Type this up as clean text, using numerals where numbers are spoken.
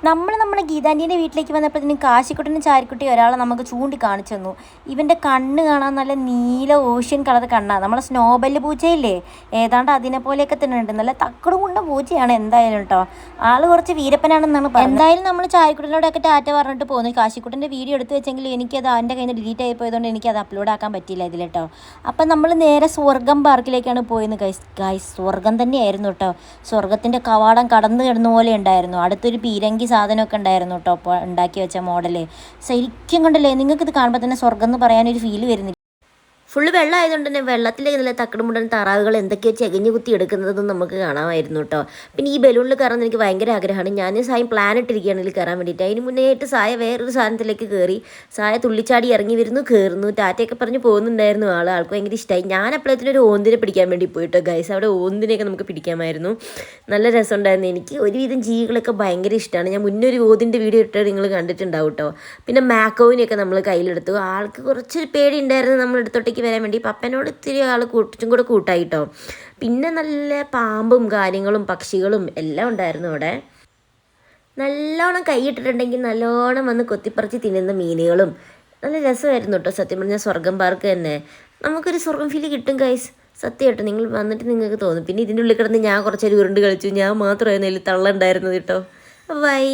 നമ്മുടെ ഗീതാൻ്റീൻ്റെ വീട്ടിലേക്ക് വന്നപ്പോഴത്തേനും കാശിക്കുട്ടനും ചാരിക്കുട്ടിയും ഒരാളെ നമുക്ക് ചൂണ്ടിക്കാണിച്ചു തന്നു. ഇവൻ്റെ കണ്ണ് കാണാൻ നല്ല നീല ഓഷ്യൻ കളർ കണ്ണാണ്. നമ്മളെ സ്നോബെല്ല് പൂച്ചയില്ലേ, ഏതാണ്ട് അതിനെ പോലെയൊക്കെ തന്നെ ഉണ്ട്. നല്ല തക്കടുമുണ്ട പൂച്ചയാണ് എന്തായാലും കേട്ടോ. ആൾ കുറച്ച് വീരപ്പനാണെന്നാണ് പറയുന്നത്. എന്തായാലും നമ്മൾ ചാരിക്കുട്ടനോടൊക്കെ ടാറ്റ പറഞ്ഞിട്ട് പോകുന്നു. കാശിക്കുട്ടൻ്റെ വീഡിയോ എടുത്ത് വെച്ചെങ്കിൽ എനിക്കത് എൻ്റെ കയ്യിൽ നിന്ന് ഡിലീറ്റ് ആയി പോയതുകൊണ്ട് എനിക്കത് അപ്ലോഡ് ആക്കാൻ പറ്റിയില്ല ഇതിൽ കേട്ടോ. അപ്പം നമ്മൾ നേരെ സ്വർഗം പാർക്കിലേക്കാണ് പോയത്. ഗൈസ് സ്വർഗം തന്നെയായിരുന്നു കേട്ടോ. സ്വർഗത്തിൻ്റെ കവാടം കടന്നു കിടന്ന പോലെ ഉണ്ടായിരുന്നു. അടുത്തൊരു പീരങ്കി സാധനമൊക്കെ ഉണ്ടായിരുന്നു കേട്ടോ. അപ്പോൾ ഉണ്ടാക്കി വെച്ച മോഡല് ശരിക്കും കണ്ടല്ലേ, നിങ്ങൾക്കിത് കാണുമ്പോൾ തന്നെ സ്വർഗം എന്ന് പറയാനൊരു ഫീല് വരുന്നില്ല. ഫുള്ള് വെള്ളം ആയതുകൊണ്ട് തന്നെ വെള്ളത്തിലേക്ക് നല്ല തക്കടുമുണ്ടൻ താറാവുകൾ എന്തൊക്കെയോ ചെകഞ്ഞു കുത്തി എടുക്കുന്നതും നമുക്ക് കാണാമായിരുന്നു കേട്ടോ. പിന്നെ ഈ ബലൂണിൽ കയറാൻ എനിക്ക് ഭയങ്കര ആഗ്രഹമാണ്. ഞാൻ സായം പ്ലാൻ ഇട്ടിരിക്കുകയാണ് ഇതിൽ കയറാൻ വേണ്ടിയിട്ട്. അതിന് മുന്നേ ആയിട്ട് സായ വേറൊരു സാധനത്തിലേക്ക് കയറി. സായ തുള്ളിച്ചാടി ഇറങ്ങി വരുന്നു, കയറുന്നു, ടാറ്റയൊക്കെ പറഞ്ഞ് പോകുന്നുണ്ടായിരുന്നു. ആൾക്ക് ഭയങ്കര ഇഷ്ടമായി. ഞാൻ അപ്പോഴത്തേനും ഒരു ഓന്തിനെ പിടിക്കാൻ വേണ്ടി പോയിട്ടോ ഗൈസ്. അവിടെ ഓന്തിനെയൊക്കെ നമുക്ക് പിടിക്കാമായിരുന്നു. നല്ല രസമുണ്ടായിരുന്നു. എനിക്ക് ഒരുവിധം ജീവികളൊക്കെ ഭയങ്കര ഇഷ്ടമാണ്. ഞാൻ മുന്നേ ഒരു ഓതിൻ്റെ വീഡിയോ ഇട്ട് നിങ്ങൾ കണ്ടിട്ടുണ്ടാവും കേട്ടോ. പിന്നെ മാക്കോവിനെയൊക്കെ നമ്മൾ കയ്യിലെടുത്തു. ആൾക്ക് കുറച്ച് പേടി ഉണ്ടായിരുന്നു നമ്മൾ എടുത്തോട്ടേക്ക് വരാൻ വേണ്ടി. പപ്പനോട് ഇത്തിരി ആൾ കുറച്ചും കൂടെ കൂട്ടായിട്ടോ. പിന്നെ നല്ല പാമ്പും കാര്യങ്ങളും പക്ഷികളും എല്ലാം ഉണ്ടായിരുന്നു അവിടെ. നല്ലോണം കൈയിട്ടിട്ടുണ്ടെങ്കിൽ നല്ലോണം വന്ന് കൊത്തിപ്പറിച്ച് തിന്നുന്ന മീനുകളും നല്ല രസമായിരുന്നു കേട്ടോ. സത്യം പറഞ്ഞാൽ സ്വർഗം പാർക്ക് തന്നെ നമുക്കൊരു സ്വർഗം ഫീല് കിട്ടും ഗൈസ്. സത്യം കേട്ടോ, നിങ്ങൾ വന്നിട്ട് നിങ്ങൾക്ക് തോന്നും. പിന്നെ ഇതിൻ്റെ ഉള്ളിൽ കിടന്ന് ഞാൻ കുറച്ചൊരു ഉരുണ്ട് കളിച്ചു. ഞാൻ മാത്രമായിരുന്നു അതിൽ തള്ളുണ്ടായിരുന്നത് കേട്ടോ. ബൈ.